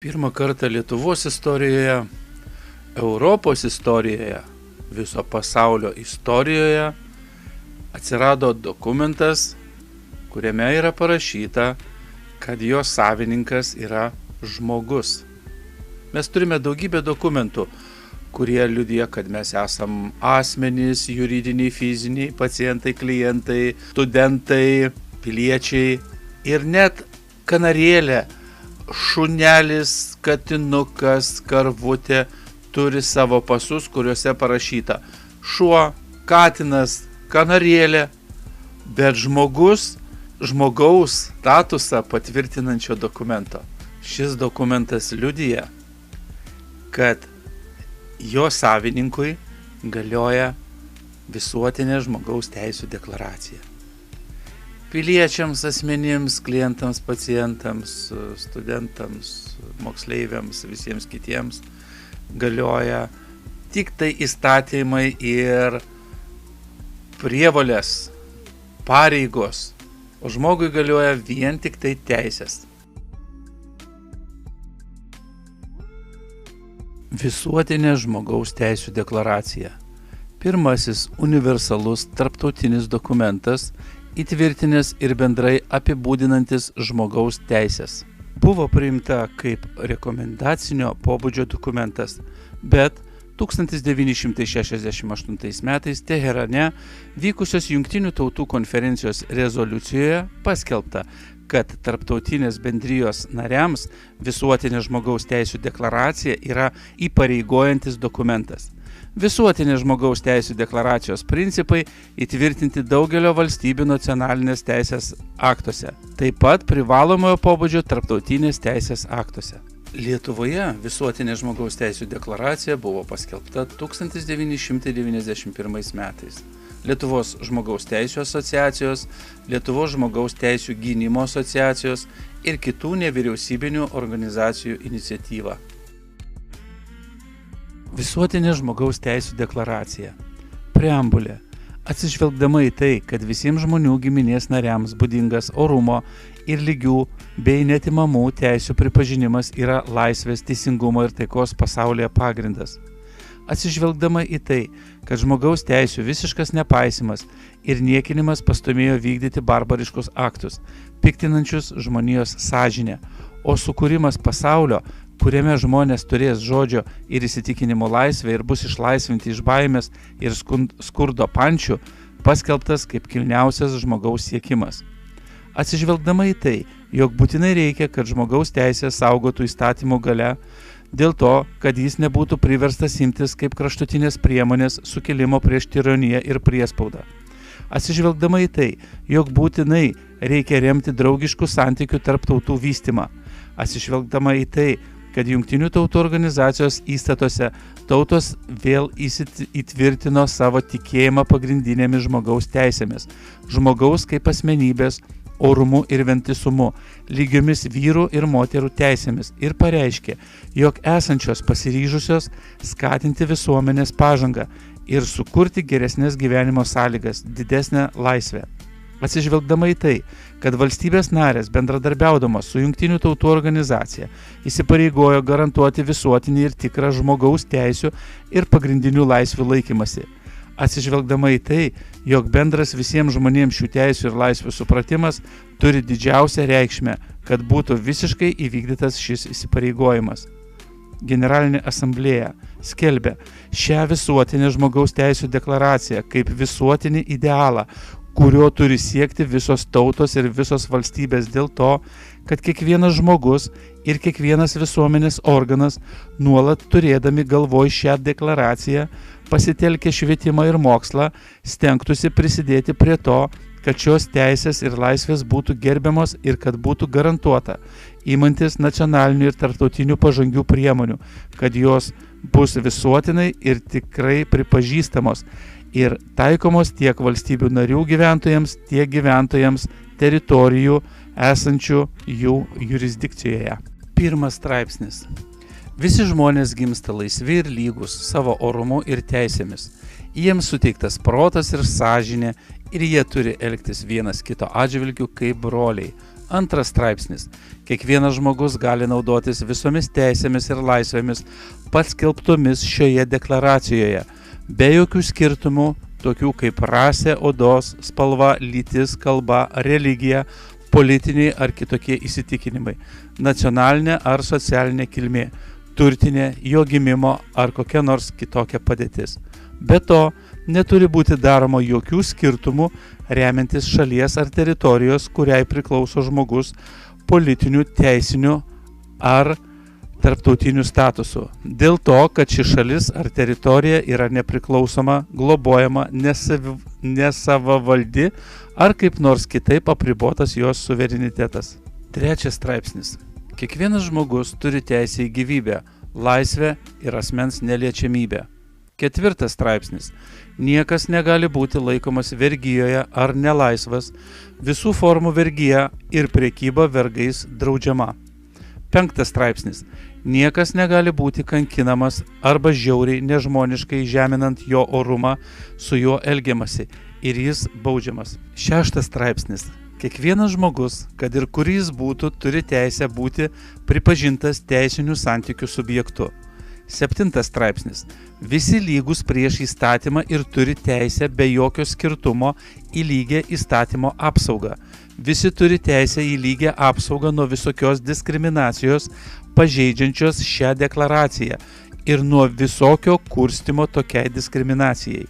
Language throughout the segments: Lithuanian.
Pirmą kartą Lietuvos istorijoje, Europos istorijoje, viso pasaulio istorijoje atsirado dokumentas, kuriame yra parašyta, kad jo savininkas yra žmogus. Mes turime daugybę dokumentų, kurie liudija, kad mes esam asmenys, juridiniai, fiziniai, pacientai, klientai, studentai, piliečiai ir net kanarėlė, šunelis, katinukas, karvutė turi savo pasus, kuriuose parašyta šuo, katinas, kanarėlė, bet žmogaus statusą patvirtinančio dokumento. Šis dokumentas liudija, kad jo savininkui galioja visuotinė žmogaus teisių deklaracija. Piliečiams, asmenims, klientams, pacientams, studentams, moksleiviams, visiems kitiems galioja tik tai įstatymai ir prievolės, pareigos, o žmogui galioja vien tik tai teisės. Visuotinė žmogaus teisių deklaracija. Pirmasis universalus tarptautinis dokumentas, įtvirtinęs ir bendrai apibūdinantis žmogaus teisės. Buvo priimta kaip rekomendacinio pobūdžio dokumentas, bet 1968 metais Teherane vykusios Jungtinių tautų konferencijos rezoliucijoje paskelbta, kad tarptautinės bendrijos nariams visuotinė žmogaus teisių deklaracija yra įpareigojantis dokumentas. Visuotinės žmogaus teisių deklaracijos principai įtvirtinti daugelio valstybių nacionalinės teisės aktuose, taip pat privalomojo pobūdžio tarptautinės teisės aktuose. Lietuvoje visuotinė žmogaus teisių deklaracija buvo paskelbta 1991 metais. Lietuvos žmogaus teisių asociacijos, Lietuvos žmogaus teisių gynimo asociacijos ir kitų nevyriausybinių organizacijų iniciatyva. Visuotinė žmogaus teisių deklaracija. Preambulė. Atsižvelgdama į tai, kad visiems žmonių giminės nariams būdingas orumo ir lygių bei netimamų teisių pripažinimas yra laisvės, teisingumo ir taikos pasaulyje pagrindas. Atsižvelgdama į tai, kad žmogaus teisių visiškas nepaisimas ir niekinimas pastūmėjo vykdyti barbariškus aktus, piktinančius žmonijos sąžinę, o sukūrimas pasaulio, kuriame žmonės turės žodžio ir įsitikinimo laisvę ir bus išlaisvinti iš baimės ir skurdo pančių, paskelbtas kaip kilniausias žmogaus siekimas. Atsižvelgdama į tai, jog būtinai reikia, kad žmogaus teisė saugotų įstatymų galia, dėl to, kad jis nebūtų priverstas imtis kaip kraštutinės priemonės sukilimo prieš tironiją ir priespaudą. Atsižvelgdama į tai, jog būtinai reikia remti draugiškų santykių tarp tautų vystymą. Atsižvelgdama į tai, kad Jungtinių tautų organizacijos įstatuose tautos vėl įtvirtino savo tikėjimą pagrindinėmis žmogaus teisėmis, žmogaus kaip asmenybės, orumu ir vientisumu, lygiomis vyrų ir moterų teisėmis ir pareiškė, jog esančios pasiryžusios skatinti visuomenės pažangą ir sukurti geresnės gyvenimo sąlygas, didesnę laisvę. Atsižvelgdama į tai, kad valstybės narės bendradarbiaudamos su Jungtinių tautų organizacija įsipareigojo garantuoti visuotinį ir tikrą žmogaus teisių ir pagrindinių laisvių laikymasi. Atsižvelgdama į tai, jog bendras visiems žmonėms šių teisių ir laisvių supratimas turi didžiausią reikšmę, kad būtų visiškai įvykdytas šis įsipareigojimas. Generalinė asamblėja skelbia šią visuotinę žmogaus teisių deklaraciją kaip visuotinį idealą, kurio turi siekti visos tautos ir visos valstybės dėl to, kad kiekvienas žmogus ir kiekvienas visuomenės organas nuolat turėdami galvoj šią deklaraciją, pasitelkę švietimą ir mokslą, stengtųsi prisidėti prie to, kad šios teisės ir laisvės būtų gerbiamos ir kad būtų garantuota, imantis nacionalinių ir tarptautinių pažangių priemonių, kad jos bus visuotinai ir tikrai pripažįstamos ir taikomos tiek valstybių narių gyventojams, tiek gyventojams teritorijų esančių jų jurisdikcijoje. Pirmas straipsnis. Visi žmonės gimsta laisvi ir lygus savo orumu ir teisėmis. Jiems suteiktas protas ir sąžinė ir jie turi elgtis vienas kito atžvilgiu kaip broliai, Antras straipsnis. Kiekvienas žmogus gali naudotis visomis teisėmis ir laisvėmis paskelbtomis šioje deklaracijoje, be jokių skirtumų, tokių kaip rasė, odos, spalva, lytis, kalba, religija, politiniai ar kitokie įsitikinimai, nacionalinė ar socialinė kilmė, turtinė, jo gimimo ar kokia nors kitokia padėtis. Be to, neturi būti daroma jokių skirtumų remiantis šalies ar teritorijos, kuriai priklauso žmogus, politinių, teisinių ar tarptautinių statusų. Dėl to, kad ši šalis ar teritorija yra nepriklausoma, globojama, nesavavaldi ar kaip nors kitaip apribotas jos suverenitetas. Trečias straipsnis. Kiekvienas žmogus turi teisę į gyvybę, laisvę ir asmens neliečiamybę. Ketvirtas straipsnis. Niekas negali būti laikomas vergijoje ar nelaisvas, visų formų vergija ir prekyba vergais draudžiama. Penktas straipsnis. Niekas negali būti kankinamas arba žiauriai nežmoniškai žeminant jo orumą, su juo elgiamasi ir jis baudžiamas. Šeštas straipsnis. Kiekvienas žmogus, kad ir kur jis būtų, turi teisę būti pripažintas teisinių santykių subjektu. Septintas straipsnis. Visi lygūs prieš įstatymą ir turi teisę be jokio skirtumo į lygią įstatymo apsaugą. Visi turi teisę į lygią apsaugą nuo visokios diskriminacijos, pažeidžiančios šią deklaraciją ir nuo visokio kurstimo tokiai diskriminacijai.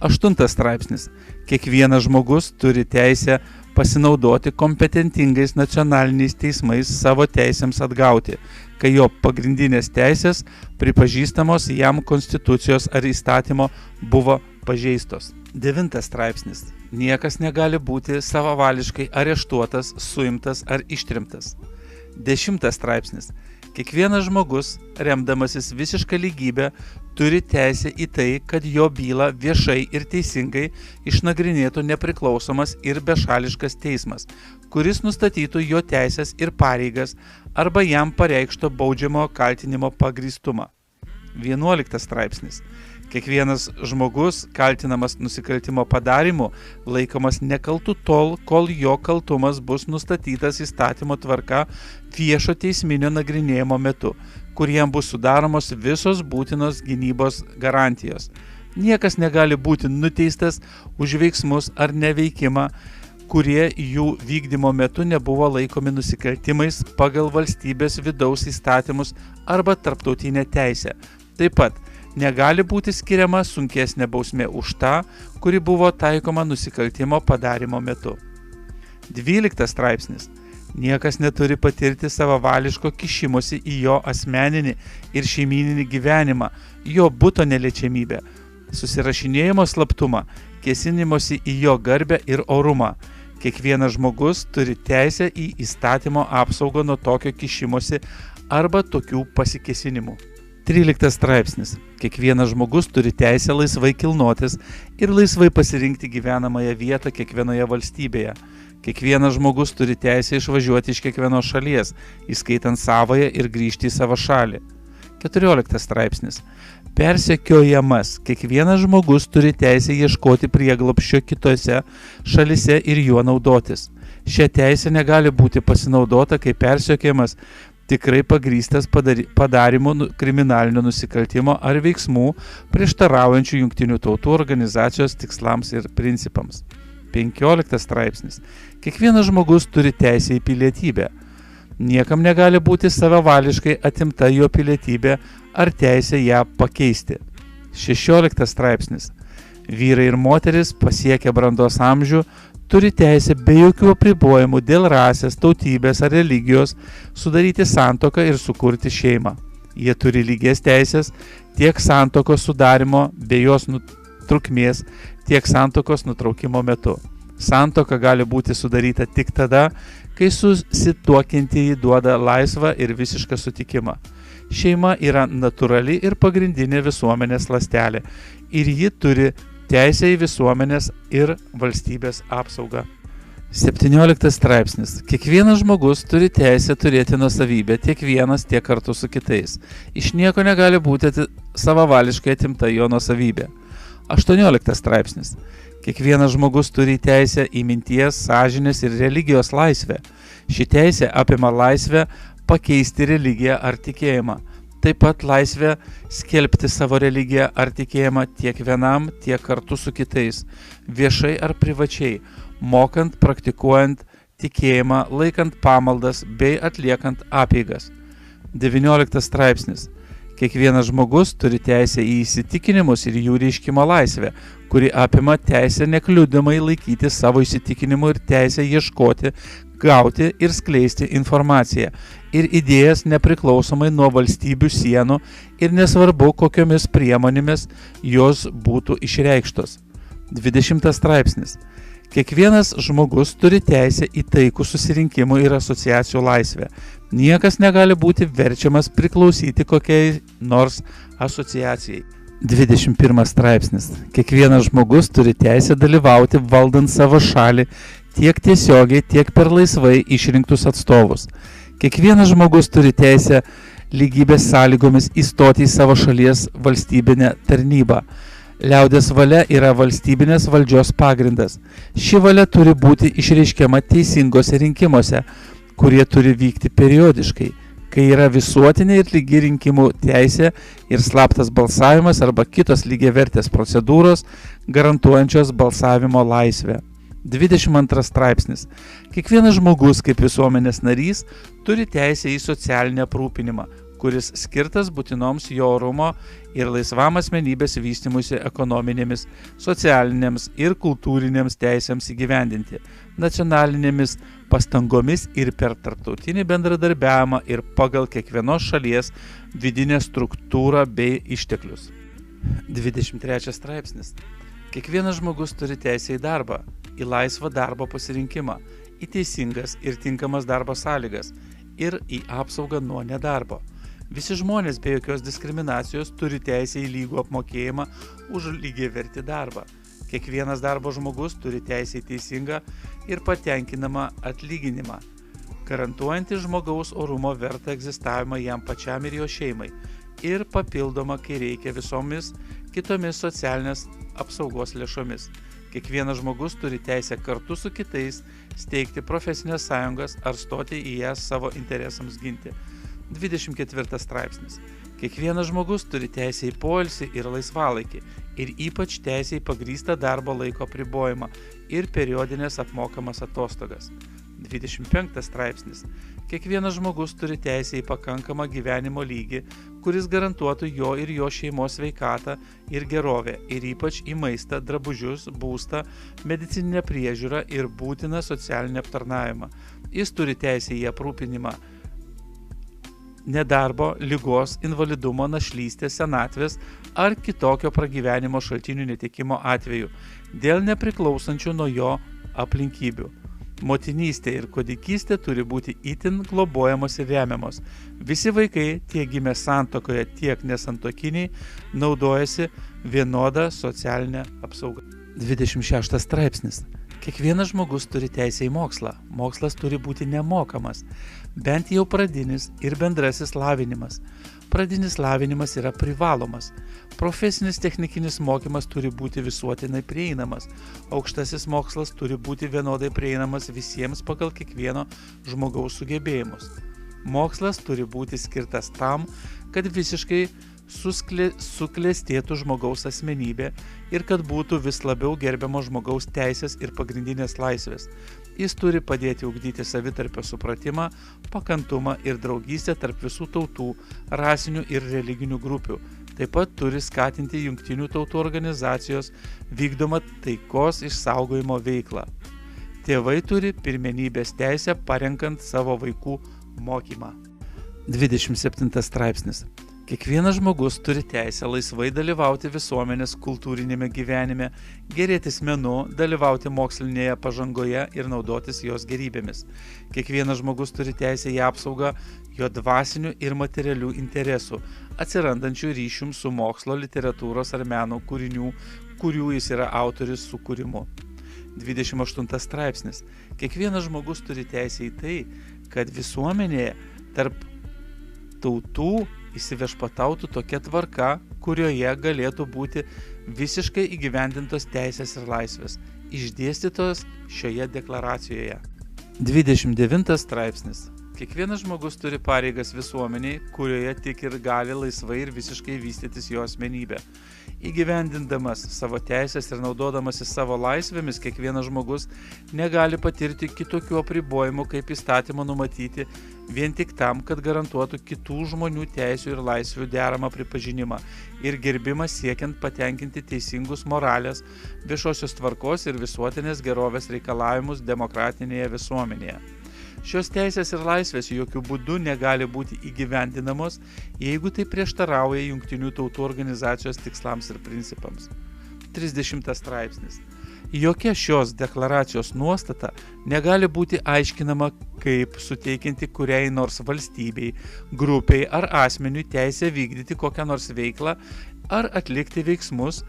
Aštuntas straipsnis. Kiekvienas žmogus turi teisę pasinaudoti kompetentingais nacionaliniais teismais savo teisėms atgauti, kai jo pagrindinės teisės pripažįstamos jam konstitucijos ar įstatymo buvo pažeistos. Devintas straipsnis. Niekas negali būti savavališkai areštuotas, suimtas ar ištrimtas. 10 straipsnis. Kiekvienas žmogus, remdamasis visišką lygybę, turi teisę į tai, kad jo bylą viešai ir teisingai išnagrinėtų nepriklausomas ir bešališkas teismas, kuris nustatytų jo teisės ir pareigas arba jam pareikšto baudžiamo kaltinimo pagrįstumą. 11 straipsnis. Kiekvienas žmogus, kaltinamas nusikaltimo padarimu, laikomas nekaltu tol, kol jo kaltumas bus nustatytas įstatymo tvarka viešo teisminio nagrinėjimo metu, kur jam bus sudaromos visos būtinos gynybos garantijos. Niekas negali būti nuteistas už veiksmus ar neveikimą, kurie jų vykdymo metu nebuvo laikomi nusikaltimais pagal valstybės vidaus įstatymus arba tarptautinę teisę. Taip pat negali būti skiriama sunkesnė bausmė už tą, kuri buvo taikoma nusikaltimo padarimo metu. 12 straipsnis. Niekas neturi patirti savavališko kišimosi į jo asmeninį ir šeimyninį gyvenimą, jo buto neliečiamybę, susirašinėjimo slaptumą, kėsinimosi į jo garbę ir orumą. Kiekvienas žmogus turi teisę į įstatymo apsaugą nuo tokio kišimosi arba tokių pasikėsinimų. 13 straipsnis. Kiekvienas žmogus turi teisę laisvai kilnotis ir laisvai pasirinkti gyvenamąją vietą kiekvienoje valstybėje. Kiekvienas žmogus turi teisę išvažiuoti iš kiekvienos šalies, įskaitant savąją ir grįžti į savo šalį. 14 straipsnis. Persekiojamas. Kiekvienas žmogus turi teisę ieškoti prieglobsčio kitose šalise ir juo naudotis. Šią teisę negali būti pasinaudota, kai persekiojamas tikrai pagrįstas padarimu kriminalinio nusikaltimo ar veiksmų prieštaraujančių Jungtinių tautų organizacijos tikslams ir principams. 15 straipsnis. Kiekvienas žmogus turi teisę į pilietybę. Niekam negali būti savavališkai atimta jo pilietybė ar teisė ją pakeisti. 16 straipsnis. Vyrai ir moteris pasiekę brandos amžių turi teisę be jokių apribojimų dėl rasės, tautybės ar religijos sudaryti santuoką ir sukurti šeimą. Jie turi lygias teisės tiek santuokos sudarimo bei jos trukmės, tiek santuokos nutraukimo metu. Santuoka gali būti sudaryta tik tada, kai susituokiantieji duoda laisvą ir visišką sutikimą. Šeima yra natūrali ir pagrindinė visuomenės ląstelė ir ji turi teisę į visuomenės ir valstybės apsaugą. 17 straipsnis. Kiekvienas žmogus turi teisę turėti nuosavybę tiek vienas, tiek kartu su kitais. Iš nieko negali būti savavališkai atimta jo nuosavybė. 18 straipsnis. Kiekvienas žmogus turi teisę į minties, sąžinės ir religijos laisvę. Ši teisė apima laisvę pakeisti religiją ar tikėjimą. Taip pat laisvę skelbti savo religiją ar tikėjimą tiek vienam, tiek kartu su kitais, viešai ar privačiai, mokant, praktikuojant tikėjimą, laikant pamaldas bei atliekant apeigas. 19 straipsnis. Kiekvienas žmogus turi teisę į įsitikinimus ir jų reiškimo laisvę, kuri apima teisę nekliudimai laikyti savo įsitikinimų ir teisę ieškoti, gauti ir skleisti informaciją ir idėjas nepriklausomai nuo valstybių sienų ir nesvarbu, kokiomis priemonėmis jos būtų išreikštos. 20 straipsnis. Kiekvienas žmogus turi teisę į taikų susirinkimų ir asociacijų laisvę. Niekas negali būti verčiamas priklausyti kokiai nors asociacijai. 21 straipsnis. Kiekvienas žmogus turi teisę dalyvauti valdant savo šalį tiek tiesiogiai, tiek per laisvai išrinktus atstovus. Kiekvienas žmogus turi teisę lygybės sąlygomis įstoti į savo šalies valstybinę tarnybą. Liaudės valia yra valstybinės valdžios pagrindas. Ši valia turi būti išreiškiama teisingose rinkimuose, kurie turi vykti periodiškai, kai yra visuotinė ir lygi rinkimų teisė ir slaptas balsavimas arba kitos lygiavertės procedūros, garantuojančios balsavimo laisvę. 22 straipsnis. Kiekvienas žmogus kaip visuomenės narys turi teisę į socialinį aprūpinimą, kuris skirtas būtinoms jo orumo ir laisvam asmenybės vystymuisi ekonominėmis, socialinėms ir kultūrinėms teisėms įgyvendinti, nacionalinėmis pastangomis ir per tarptautinį bendradarbiavimą ir pagal kiekvienos šalies vidinę struktūrą bei išteklius. 23 straipsnis. Kiekvienas žmogus turi teisę į darbą, į laisvą darbo pasirinkimą, į teisingas ir tinkamas darbo sąlygas ir į apsaugą nuo nedarbo. Visi žmonės be jokios diskriminacijos turi teisę į lygų apmokėjimą už lygiavertį darbą. Kiekvienas darbo žmogus turi teisę į teisingą ir patenkinamą atlyginimą, garantuojantį žmogaus orumo vertą egzistavimą jam pačiam ir jo šeimai ir papildomą, kai reikia, visomis kitomis socialinės apsaugos lėšomis. Kiekvienas žmogus turi teisę kartu su kitais steigti profesinės sąjungas ar stoti į jas savo interesams ginti. 24 straipsnis. Kiekvienas žmogus turi teisę į poilsį ir laisvalaikį ir ypač teisę į pagrįstą darbo laiko apribojimą ir periodinės apmokamas atostogas. 25 straipsnis. Kiekvienas žmogus turi teisę į pakankamą gyvenimo lygį, kuris garantuotų jo ir jo šeimos sveikatą ir gerovę ir ypač į maistą, drabužius, būstą, medicininę priežiūrą ir būtiną socialinį aptarnavimą. Jis turi teisę į aprūpinimą nedarbo, ligos, invalidumo, našlystės, senatvės ar kitokio pragyvenimo šaltinių netekimo atveju dėl nepriklausančių nuo jo aplinkybių. Motinystė ir kūdikystė turi būti itin globojamos ir remiamos. Visi vaikai, tiek gimę santuokoje, tiek nesantuokiniai, naudojasi vienodą socialinę apsaugą. 26 straipsnis. Kiekvienas žmogus turi teisę į mokslą. Mokslas turi būti nemokamas, bent jau pradinis ir bendrasis lavinimas. Pradinis lavinimas yra privalomas. Profesinis technikinis mokymas turi būti visuotinai prieinamas. Aukštasis mokslas turi būti vienodai prieinamas visiems pagal kiekvieno žmogaus sugebėjimus. Mokslas turi būti skirtas tam, kad visiškai suklestėtų žmogaus asmenybė ir kad būtų vis labiau gerbiamos žmogaus teisės ir pagrindinės laisvės. Jis turi padėti ugdyti savitarpio supratimą, pakantumą ir draugystę tarp visų tautų, rasinių ir religinių grupių. Taip pat turi skatinti Jungtinių tautų organizacijos vykdomą taikos išsaugojimo veiklą. Tėvai turi pirmenybės teisę parenkant savo vaikų mokymą. 27 straipsnis. Kiekvienas žmogus turi teisę laisvai dalyvauti visuomenės kultūrinėme gyvenime, gėrėtis menu, dalyvauti mokslinėje pažangoje ir naudotis jos gėrybėmis. Kiekvienas žmogus turi teisę į apsaugą jo dvasinių ir materialių interesų, atsirandančių ryšium su mokslo, literatūros ar meno kūrinių, kurių jis yra autorius sukūrimu. 28 straipsnis. Kiekvienas žmogus turi teisę į tai, kad visuomenėje tarp tautų įsiviešpatautų tokia tvarka, kurioje galėtų būti visiškai įgyvendintos teisės ir laisvės, išdėstytos šioje deklaracijoje. 29 straipsnis. Kiekvienas žmogus turi pareigas visuomeniai, kurioje tik ir gali laisvai ir visiškai vystytis jo asmenybė. Įgyvendindamas savo teisės ir naudodamasis savo laisvėmis, kiekvienas žmogus negali patirti kitokių apribojimų, kaip įstatymo numatyti, vien tik tam, kad garantuotų kitų žmonių teisių ir laisvių deramą pripažinimą ir gerbimą siekiant patenkinti teisingus moralės, viešosios tvarkos ir visuotinės gerovės reikalavimus demokratinėje visuomenėje. Šios teisės ir laisvės jokių būdų negali būti įgyvendinamos, jeigu tai prieštarauja Jungtinių tautų organizacijos tikslams ir principams. 30 straipsnis. Jokia šios deklaracijos nuostata negali būti aiškinama kaip suteikianti kuriai nors valstybei, grupiai ar asmeniui teisę vykdyti kokią nors veiklą ar atlikti veiksmus,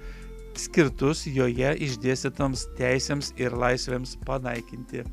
skirtus joje išdėstytoms teisėms ir laisvėms panaikinti.